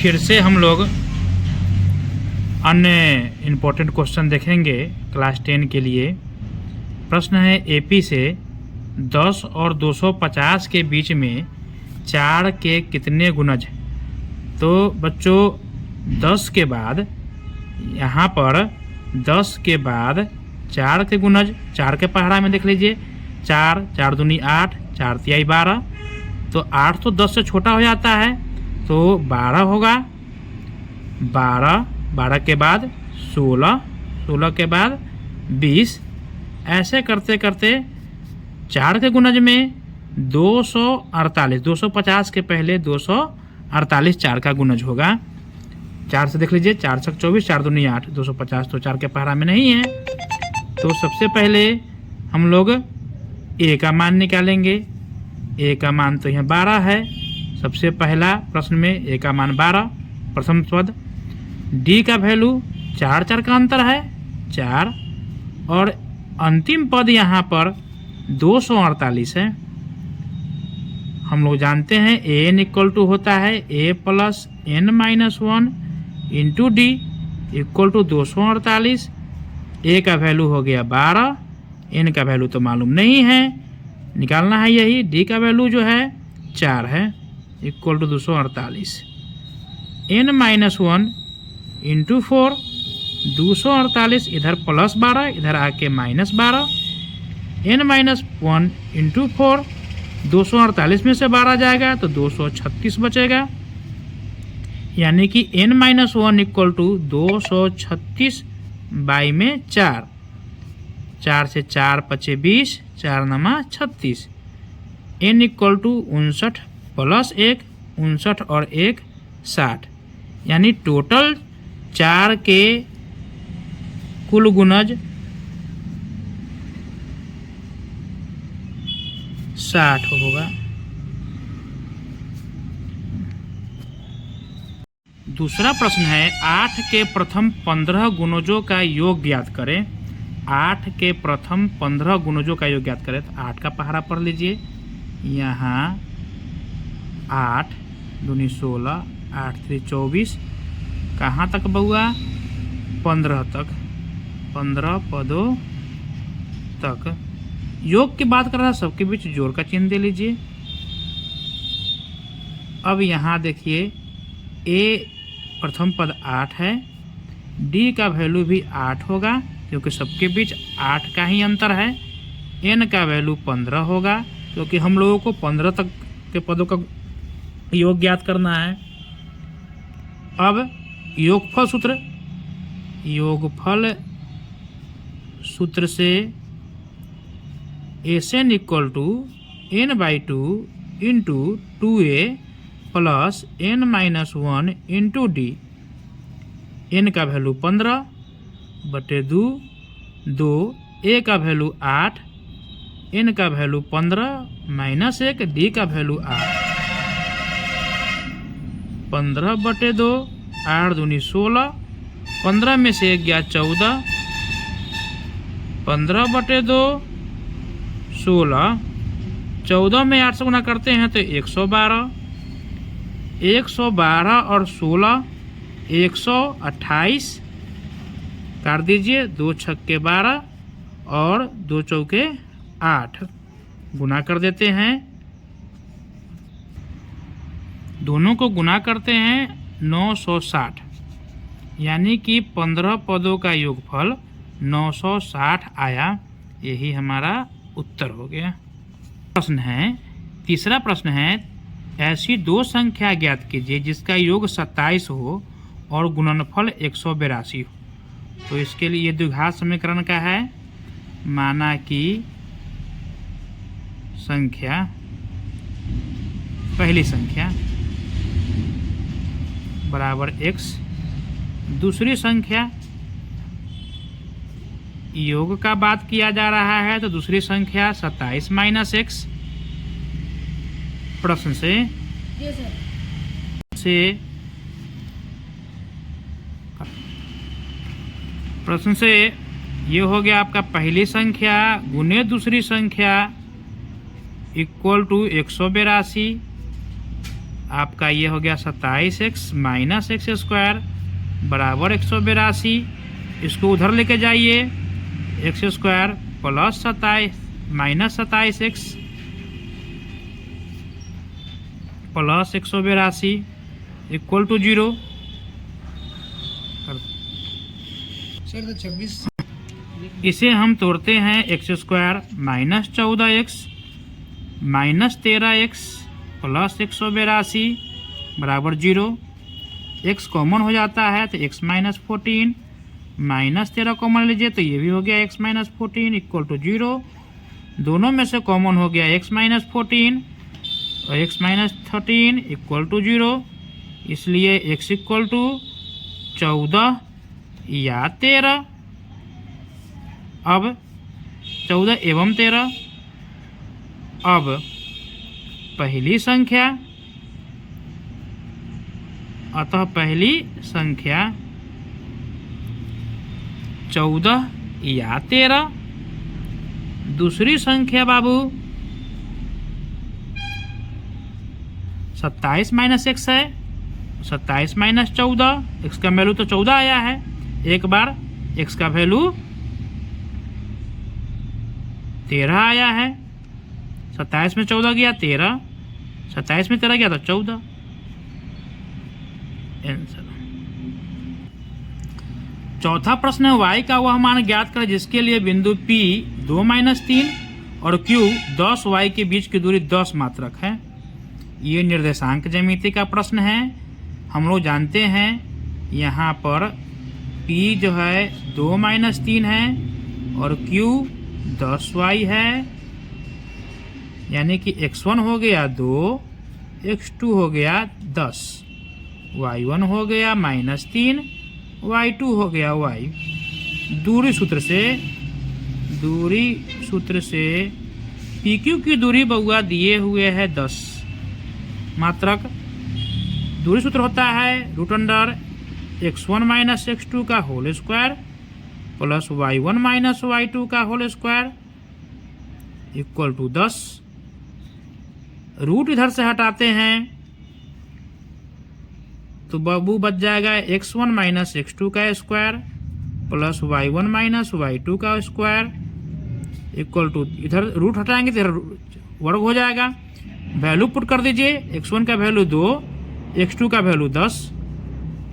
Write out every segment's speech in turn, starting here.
फिर से हम लोग अन्य इम्पोर्टेंट क्वेश्चन देखेंगे क्लास 10 के लिए। प्रश्न है एपी से 10 और 250 के बीच में 4 के कितने गुणज। तो बच्चों 10 के बाद यहाँ पर 10 के बाद 4 के गुणज, 4 के पहाड़ा में देख लीजिए, 4 4 दूनी 8, 4 तिहाई 12। तो 8 तो 10 से छोटा हो जाता है, तो 12 होगा। 12 के बाद 16, 16 के बाद 20। ऐसे करते करते 4 के गुणज में 248, 250 के पहले 248 4 का गुणज होगा। 4 से देख लीजिए, 4 छक 24, 4 दूनी 8, 250 तो 4 के पहाड़ा में नहीं है। तो सबसे पहले हम लोग ए का मान निकालेंगे। ए का मान तो यहाँ 12 है। सबसे पहला प्रश्न में ए का मान 12 प्रथम पद। डी का वैल्यू 4 4 का अंतर है 4, और अंतिम पद यहाँ पर 248 है। हम लोग जानते हैं एन इक्वल टू होता है A plus N minus 1 into D equal to 248। A का वैल्यू हो गया 12, एन का वैल्यू तो मालूम नहीं है, निकालना है यही। डी का वैल्यू जो है 4 है equal to 248। N minus 1 into 4, 248 इधर प्लस 12, इधर आके माइनस 12। एन माइनस 1 इंटू 4, 248 में से 12 जाएगा तो 236 बचेगा। यानी कि N minus 1 equal to 236 by में 4। 4 से 4 पचे 20, 4 नमा 36। एन इक्वल टू 59 प्लस 1, 59 और 1 60। यानी टोटल 4 के कुल गुणज 60 होगा। दूसरा प्रश्न है 8 के प्रथम 15 गुणजों का योग ज्ञात करें। 8 के प्रथम 15 गुणजों का योग ज्ञात करें। तो 8 का पहाड़ा पढ़ लीजिए। यहाँ 8 दूनी 16, 8 3 24, कहाँ तक बउआ? 15 तक, 15 पदों तक। योग की बात कर रहा है, सबके बीच जोड़ का चिन्ह दे लीजिए। अब यहाँ देखिए ए प्रथम पद 8 है, डी का वैल्यू भी 8 होगा क्योंकि सबके बीच 8 का ही अंतर है। एन का वैल्यू 15 होगा क्योंकि हम लोगों को 15 तक के पदों का योग ज्ञात करना है। अब योगफल सूत्र, योगफल सूत्र से N equal to N by 2 into 2a plus N minus 1 into D. N का वैल्यू 15 बटे 2, ए का वैल्यू 8, एन का वैल्यू 15 माइनस 1, डी का वैल्यू 8। 15 बटे 2, 8 दूनी 16, 15 में से 1 गया 14, 15 बटे 2 16, 14 में 8 से गुना करते हैं तो 112, 112 और 16 128 काट दीजिए। 2 छक्के 12 और 2 चौके 8 गुना कर देते हैं। दोनों को गुना करते हैं 960, यानी कि 15 पदों का योगफल 960 आया। यही हमारा उत्तर हो गया। प्रश्न है तीसरा प्रश्न है ऐसी 2 संख्या ज्ञात कीजिए जिसका योग 27 हो और गुणनफल 182 हो। तो इसके लिए ये द्विघात समीकरण का है। माना कि संख्या, पहली संख्या बराबर x, दूसरी संख्या योग का बात किया जा रहा है तो दूसरी संख्या 27 माइनस x। प्रश्न से ये हो गया आपका पहली संख्या गुने दूसरी संख्या इक्वल टू 182। आपका ये हो गया 27x माइनस एक्स स्क्वायर बराबर 182। इसको उधर लेके जाइए, X square plus 27 minus 27x plus 182 equal to 0। Sir तो 26। इसे हम तोड़ते हैं, X square minus 14x minus 13x plus 182 बराबर 0। x कॉमन हो जाता है तो x माइनस 14 माइनस 13 कॉमन लीजिए तो ये भी हो गया x माइनस 14 इक्वल टू 0। दोनों में से कॉमन हो गया x माइनस 14 और x माइनस 13 इक्वल टू 0। इसलिए x इक्वल टू 14 या 13। अब 14 एवं 13। अब पहली संख्या, अतः पहली संख्या 14 या 13। दूसरी संख्या बाबू 27 माइनस एक्स है, 27 माइनस 14, एक्स का वैल्यू तो 14 आया है। एक बार एक्स का वैल्यू 13 आया है। 27 में 14 गया 13, 27 में 13 गया तो 14। आंसर। चौथा प्रश्न है y का वह मान ज्ञात करें जिसके लिए बिंदु P 2-3 और Q 10y के बीच की दूरी 10 मात्रक है। ये निर्देशांक ज्यामिति का प्रश्न है। हम लोग जानते हैं यहाँ पर P जो है 2-3 है और Q 10y है, यानी कि x1 हो गया 2, x2 हो गया 10, y1 हो गया -3, y2 हो गया y। दूरी सूत्र से PQ की दूरी बउआ दिए हुए है 10 मात्रक। दूरी सूत्र होता है √x1 माइनस x2 का whole square plus y1 minus y2 का whole square equal to 10। Root इधर से हटाते हैं तो बाबू बच जाएगा x1 माइनस x2 का square plus y1 minus y2 का स्क्वायर इक्वल टू, इधर रूट हटाएंगे तो इधर वर्ग हो जाएगा। वैल्यू पुट कर दीजिए, x1 का वैल्यू 2, x2 का वैल्यू 10,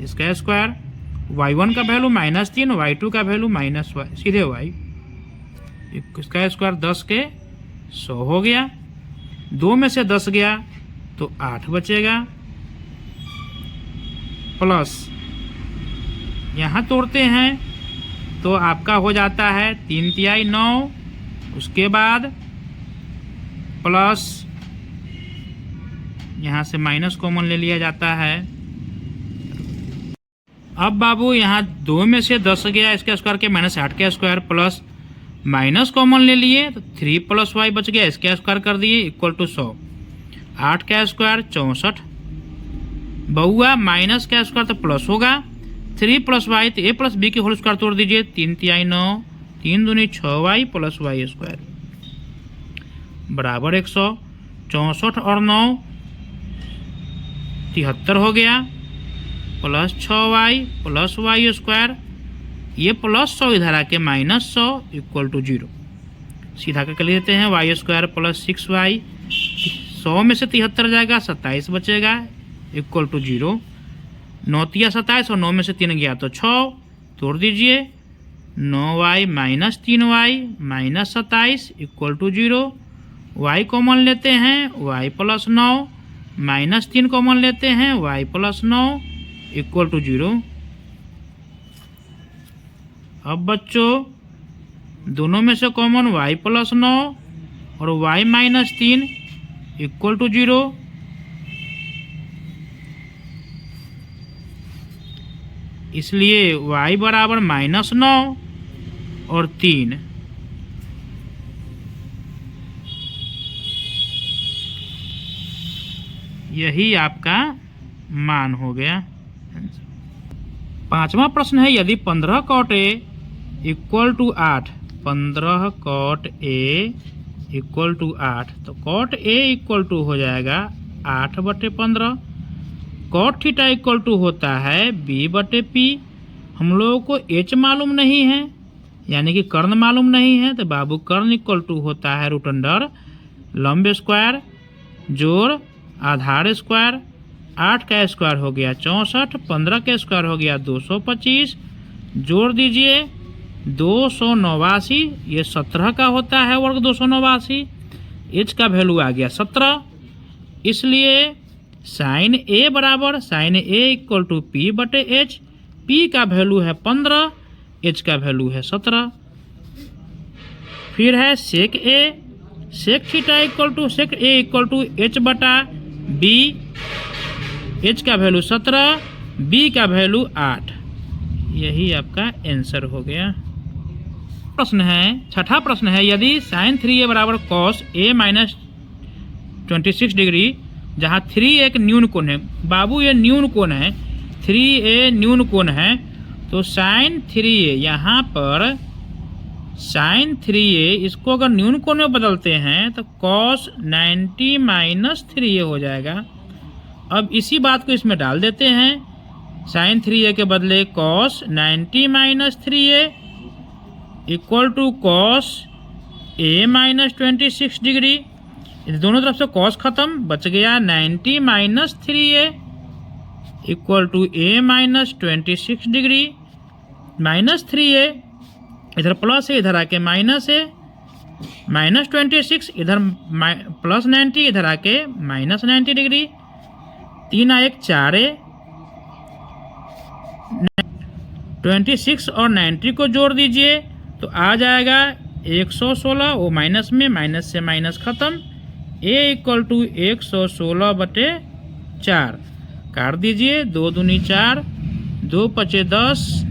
इसका स्क्वायर, y1 का वैल्यू -3, y2 का वैल्यू -y, सीधे y, इसका स्क्वायर 10 के 100 हो गया। 2 में से 10 गया तो 8 बचेगा प्लस यहाँ तोड़ते हैं तो आपका हो जाता है 3 9, उसके बाद प्लस यहाँ से माइनस कॉमन ले लिया जाता है। अब बाबू यहाँ 2 में से 10 गया, इसके स्क्वायर के -8 के स्क्वायर प्लस माइनस कॉमन ले लिए तो 3 + y बच गया, इसके स्क्वायर कर दिए इक्वल टू 100। 8 का स्क्वायर 64, बउआ माइनस का स्क्वायर तो प्लस होगा, 3 + y तो a + b के होल स्क्वायर तोड़ दीजिए, 3 × 9, 3 दूनी 6y प्लस y स्क्वायर बराबर 100। 64 और 9 73 हो गया plus 6y plus y square, ये प्लस 100 इधर आके -100 इक्वल टू 0। सीधा करके ले लेते हैं y स्क्वायर प्लस 6y, 100 में से 73 जाएगा, 27 बचेगा इक्वल टू 0। 9 × 27 और 9 में से 3 गया तो 6, तोड़ दीजिए, 9y - 3y -27 equal to 0। y common लेते हैं, y + 9 -3 कॉमन लेते हैं, y + 9 इक्वल टू 0। अब बच्चों दोनों में से कॉमन y + 9 और y -3 इक्वल टू 0। इसलिए y बराबर -9 और 3। यही आपका मान हो गया। 5वां प्रश्न है, यदि 15 cot A equal to 8, 15 cot A equal to 8, तो cot A इक्वल टू हो जाएगा 8/15। cot थीटा इक्वल टू होता है B/P। हम लोगों को H मालूम नहीं है, यानी कि कर्ण मालूम नहीं है, तो बाबू कर्ण इक्वल टू होता है रूट अंडर लंब स्क्वायर जोड़ आधार स्क्वायर। 8 का स्क्वायर हो गया 64, 15 का स्क्वायर हो गया 225, जोड़ दीजिए 289, ये 17 का होता है वर्ग 289। H का वैल्यू आ गया 17, इसलिए साइन A बराबर sine A equal to P/H। P का वैल्यू है 15, H का वैल्यू है 17। फिर है sec A, sec theta equal to sec A equal to H/B। H का वैल्यू 17, B का वैल्यू 8। यही आपका आंसर हो गया। प्रश्न है, छठा प्रश्न है, यदि साइन 3A बराबर कॉस A माइनस 26 डिग्री, जहाँ 3 एक न्यून कोण है। बाबू ये न्यून कोण है, 3A न्यून कोण है, तो साइन 3A यहाँ पर साइन 3A इसको अगर न्यून कोण में बदलते हैं तो कॉस 90 माइनस 3A हो जाएगा। अब इसी बात को इसमें डाल देते हैं, साइन 3A के बदले cos 90 minus 3A equal to cos A minus 26 degree. दोनों तरफ से कॉस खत्म, बच गया 90 minus 3A equal to A minus 26 degree. Minus 3A इधर प्लस है, इधर आके माइनस है, माइनस 26 इधर प्लस 90 इधर आके माइनस 90 डिग्री। 3 1 4 है, 26 और 90 को जोड़ दीजिए तो आ जाएगा 116। वो माइनस में, माइनस से माइनस खत्म। A इक्वल टू 116/4 काट दीजिए, 2 दूनी 4, 2 पचे 10,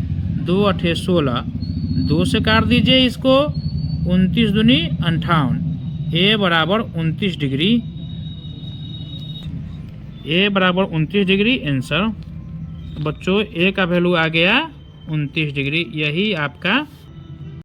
2 अठे 16, 2 से काट दीजिए इसको, 29 दूनी 58। A बराबर 29 डिग्री, A बराबर 29 डिग्री आंसर। बच्चों A का वैल्यू आ गया 29 डिग्री। यही आपका